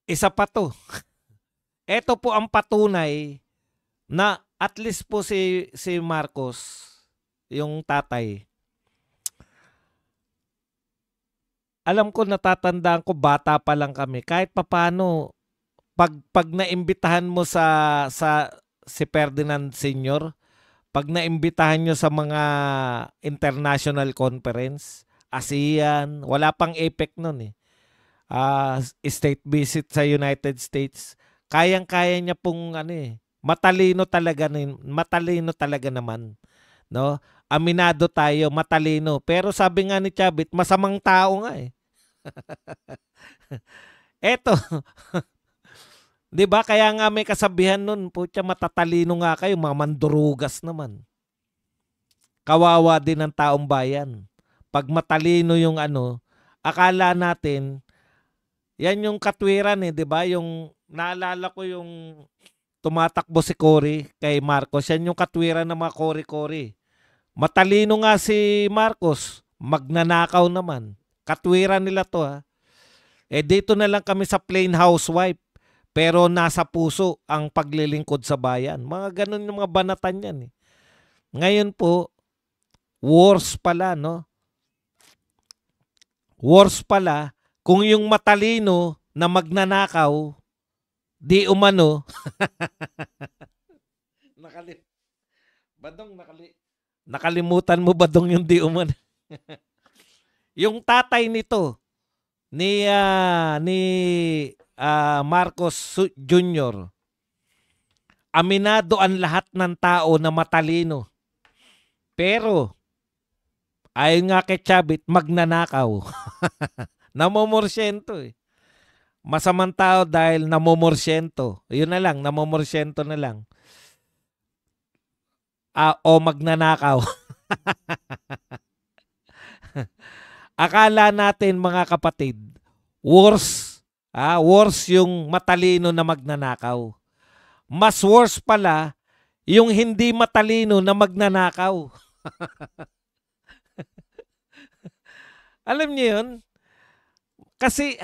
Isa pa to. Ito po ang patunay na at least po si Marcos, yung tatay, alam ko, natatandaan ko, bata pa lang kami. Kahit papano, pag naimbitahan mo sa si Ferdinand Senior, pag naimbitahan nyo sa mga international conference, ASEAN, wala pang APEC nun eh. State visit sa United States, kayang-kaya niya pong ano eh, matalino talaga naman, no? Aminado tayo, matalino. Pero sabi nga ni Chavit, masamang tao nga eh. Eto, 'di ba? Kaya nga may kasabihan nun, putya, matatalino nga kayo, mga mandurugas naman. Kawawa din ang taong bayan. Pag matalino yung ano, akala natin, yan yung katwiran eh, 'di ba? Yung naalala ko yung tumatakbo si Cory kay Marcos, yan yung katwiran ng mga Cory-Cory. Matalino nga si Marcos, magnanakaw naman. Katwiran nila to ha. Eh dito na lang kami sa plain housewife, pero nasa puso ang paglilingkod sa bayan. Mga ganun yung mga banatan yan eh. Ngayon po, worse pala, no? Worse pala kung yung matalino na magnanakaw, di umano, nakalimutan mo ba dong yung di umano? Yung tatay nito, ni Marcos Jr., aminado ang lahat ng tao na matalino. Pero, ayon nga kay Chavit, magnanakaw. Namomorsyento eh. Masamang tao dahil namomorsyento. Yun na lang, namomorsyento na lang. O magnanakaw. Akala natin mga kapatid, worse yung matalino na magnanakaw. Mas worse pala yung hindi matalino na magnanakaw. Alam niyo yun? Kasi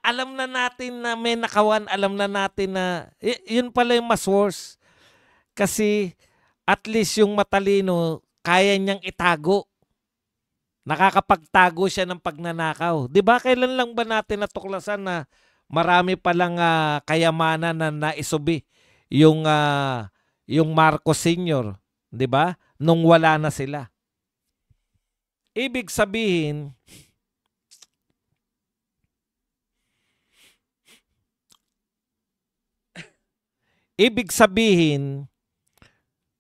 alam na natin na may nakawan, alam na natin na yun pala yung mas worse. Kasi at least yung matalino, kaya niyang itago. Nakakapagtago siya ng pagnanakaw. 'Di ba kailan lang ba natin natuklasan na marami palang kayamanan na naisubi yung Marcos Sr., 'di ba? Nung wala na sila. Ibig sabihin,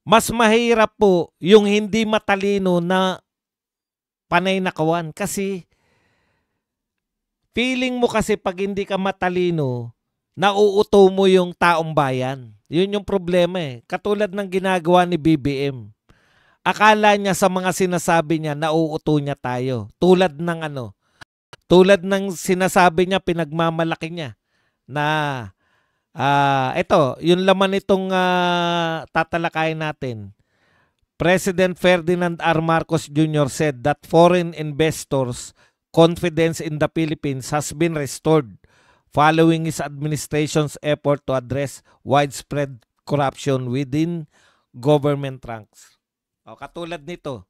mas mahirap po yung hindi matalino na panay nakawan. Kasi feeling mo kasi pag hindi ka matalino, nauuto mo yung taong bayan. Yun yung problema eh. Katulad ng ginagawa ni BBM. Akala niya sa mga sinasabi niya, nauuto niya tayo. Tulad ng sinasabi niya, pinagmamalaki niya na ito, yung laman itong tatalakayin natin. President Ferdinand R. Marcos Jr. said that foreign investors' confidence in the Philippines has been restored following his administration's effort to address widespread corruption within government ranks. Katulad nito,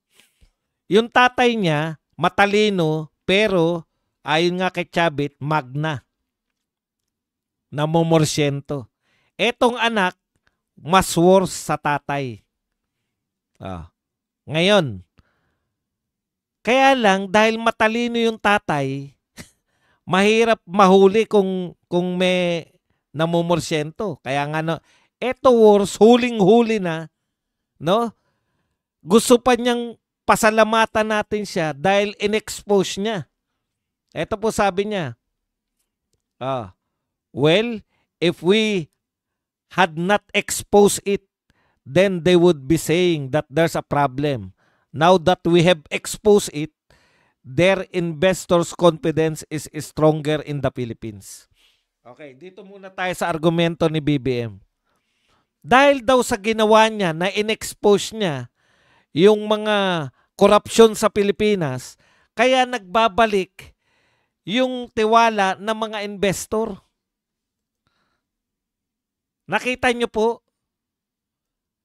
yung tatay niya, matalino, pero ayon nga kay Chavit, magna. Namomorsyento. Etong anak, mas worse sa tatay. Ngayon, kaya lang dahil matalino yung tatay, mahirap mahuli kung may namomorsyento. Kaya nga eto worse, huling-huli na, no? Gusto pa niyang pasalamatan natin siya dahil in-expose niya. Eto po sabi niya, well, if we had not exposed it, then they would be saying that there's a problem. Now that we have exposed it, their investors' confidence is stronger in the Philippines. Okay, dito muna tayo sa argumento ni BBM. Dahil daw sa ginawa niya na in-expose niya yung mga korupsyon sa Pilipinas, kaya nagbabalik yung tiwala ng mga investor. Nakita niyo po,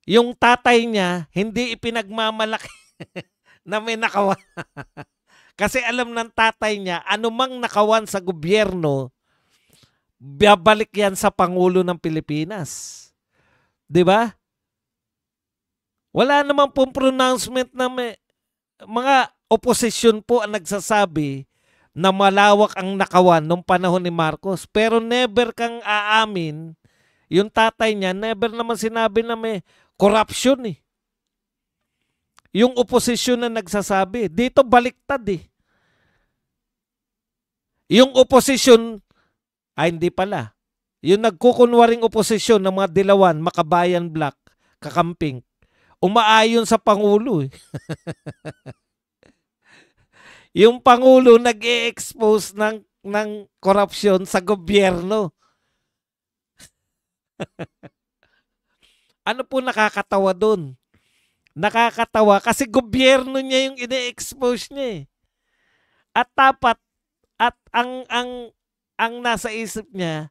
yung tatay niya, hindi ipinagmamalaki na may nakawan. Kasi alam ng tatay niya, anumang nakawan sa gobyerno, babalik yan sa Pangulo ng Pilipinas. 'Di ba? Wala naman pong pronouncement na may, mga oposisyon po ang nagsasabi na malawak ang nakawan nung panahon ni Marcos. Pero never kang aamin, yung tatay niya, never naman sinabi na may corruption eh. Yung oposisyon na nagsasabi. Dito baliktad eh. Yung oposisyon, ay hindi pala. Yung nagkukunwaring oposisyon ng mga Dilawan, Makabayan Black, Kakamping, umaayon sa Pangulo eh. Yung Pangulo nag-e-expose ng korupsyon sa gobyerno. Ano po nakakatawa dun? Nakakatawa kasi gobyerno niya yung ine-expose niya eh. At dapat at ang nasa isip niya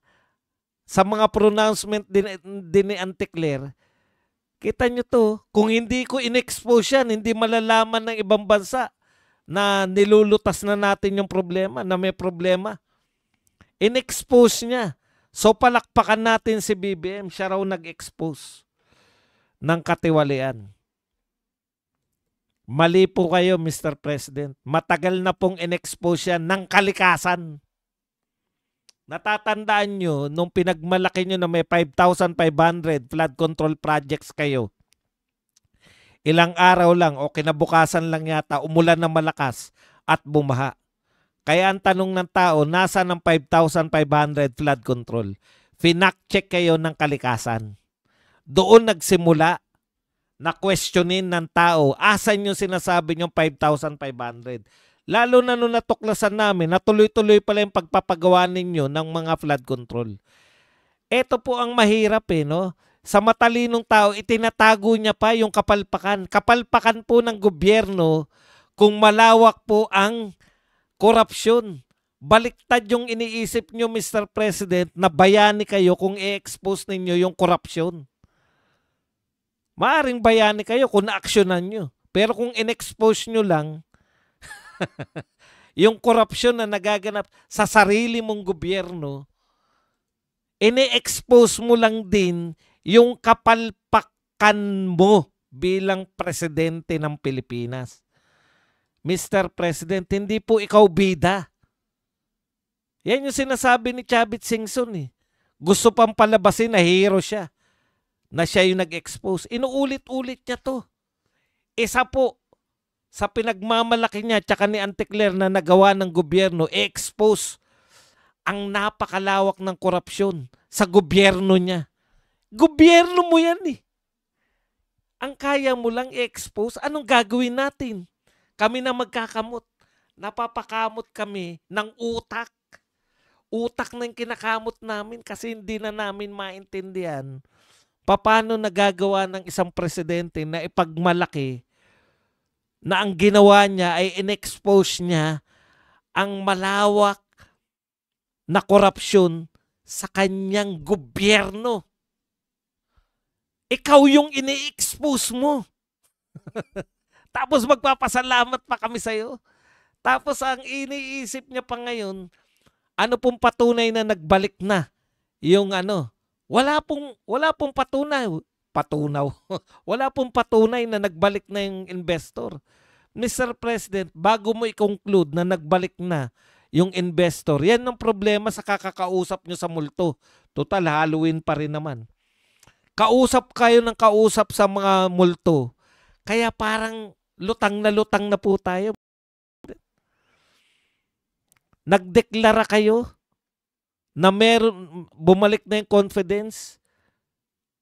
sa mga pronouncement din ni Auntie Claire, kita nyo to, kung hindi ko in-expose yan, hindi malalaman ng ibang bansa na nilulutas na natin yung problema, na may problema. In-expose niya. So palakpakan natin si BBM, siya raw nag-expose ng katiwalian. Mali po kayo, Mr. President. Matagal na pong in-expose yan ng kalikasan. Natatandaan nyo, nung pinagmalaki nyo na may 5,500 flood control projects kayo, ilang araw lang o kinabukasan lang yata, umulan na malakas at bumaha. Kaya ang tanong ng tao, nasa ng 5,500 flood control? Finact-check kayo ng kalikasan. Doon nagsimula na questionin ng tao, asan yung sinasabi yung 5,500? Lalo na nung natuklasan namin, natuloy-tuloy pala yung pagpapagawa ninyo ng mga flood control. Ito po ang mahirap eh, no? Sa matalinong tao, itinatago niya pa yung kapalpakan. Kapalpakan po ng gobyerno kung malawak po ang korupsyon. Baliktad yung iniisip nyo, Mr. President, na bayani kayo kung i-expose ninyo yung korupsyon. Maaring bayani kayo kung na-aksyonan nyo. Pero kung in-expose nyo lang, yung korupsyon na nagaganap sa sarili mong gobyerno, ini-expose mo lang din yung kapalpakan mo bilang presidente ng Pilipinas. Mr. President, hindi po ikaw bida. Yan yung sinasabi ni Chavit Singson eh. Gusto pang palabasin na hero siya. Na siya yung nag-expose. Inuulit-ulit niya to. Isa po sa pinagmamalaki niya tsaka ni Auntie Claire na nagawa ng gobyerno, i-expose ang napakalawak ng korupsyon sa gobyerno niya. Gobyerno mo yan eh. Ang kaya mo lang i-expose, anong gagawin natin? Kami na magkakamot. Napapakamot kami ng utak. Utak na yung kinakamot namin kasi hindi na namin maintindihan paano nagagawa ng isang presidente na ipagmalaki na ang ginawa niya ay in-expose niya ang malawak na korupsyon sa kanyang gobyerno. Ikaw yung ini-expose mo. Tapos magpapasalamat pa kami sa'yo. Tapos ang iniisip niya pa ngayon, ano pong patunay na nagbalik na yung ano, wala pong patunay. Wala pong patunay na nagbalik na yung investor. Mr. President, bago mo i-conclude na nagbalik na yung investor, yan ang problema sa kakakausap nyo sa multo. Total, Halloween pa rin naman. Kausap kayo ng kausap sa mga multo. Kaya parang lutang na po tayo. Nagdeklara kayo na meron, bumalik na yung confidence.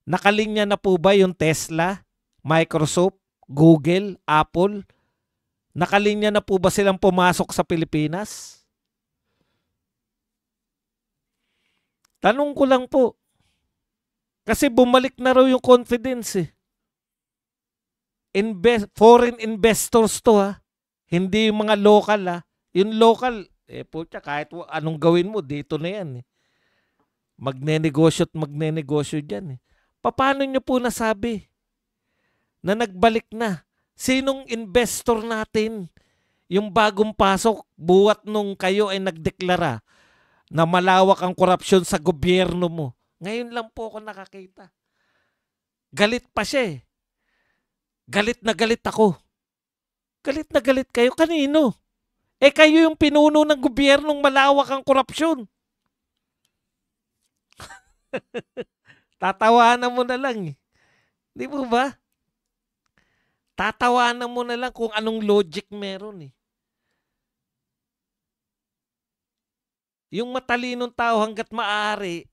Nakalinya na po ba yung Tesla, Microsoft, Google, Apple? Nakalinya na po ba silang pumasok sa Pilipinas? Tanong ko lang po. Kasi bumalik na raw yung confidence eh. Foreign investors to ha. Hindi yung mga local ha. Yung local, putya, kahit anong gawin mo, dito na yan eh. Magnenegosyo at magnenegosyo dyan. Paano nyo po nasabi na nagbalik na? Sinong investor natin yung bagong pasok buwat nung kayo ay nagdeklara na malawak ang korupsyon sa gobyerno mo? Ngayon lang po ako nakakita. Galit pa siya eh. Galit na galit ako. Galit na galit kayo. Kanino? Kayo yung pinuno ng gobyernong malawak ang korupsyon. Tatawanan mo na lang eh. Di mo ba? Tatawanan mo na lang kung anong logic meron eh. Yung matalinong tao hanggat maaari,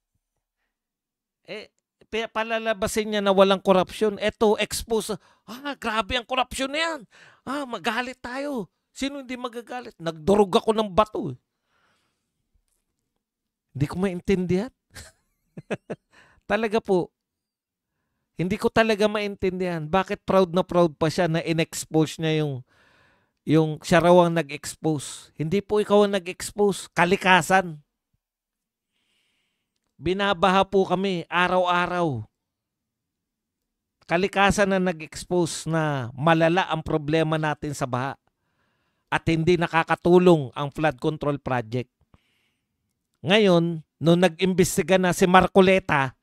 palalabasin niya na walang korupsyon. Eto, expose. Grabe ang korupsyon na yan. Magalit tayo. Sino hindi magagalit? Nagdurog ako ng bato eh. Hindi ko maintindihan. Talaga po, hindi ko talaga maintindihan. Bakit proud na proud pa siya na in-expose niya yung siya raw ang nag-expose. Hindi po ikaw ang nag-expose. Kalikasan. Binabaha po kami araw-araw. Kalikasan na nag-expose na malala ang problema natin sa baha. At hindi nakakatulong ang flood control project. Ngayon, nung nag-imbestiga na si Marcoleta,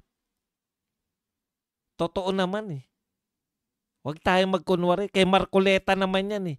totoo naman eh. Huwag tayong magkunwari. Kay Marcoleta naman yan eh.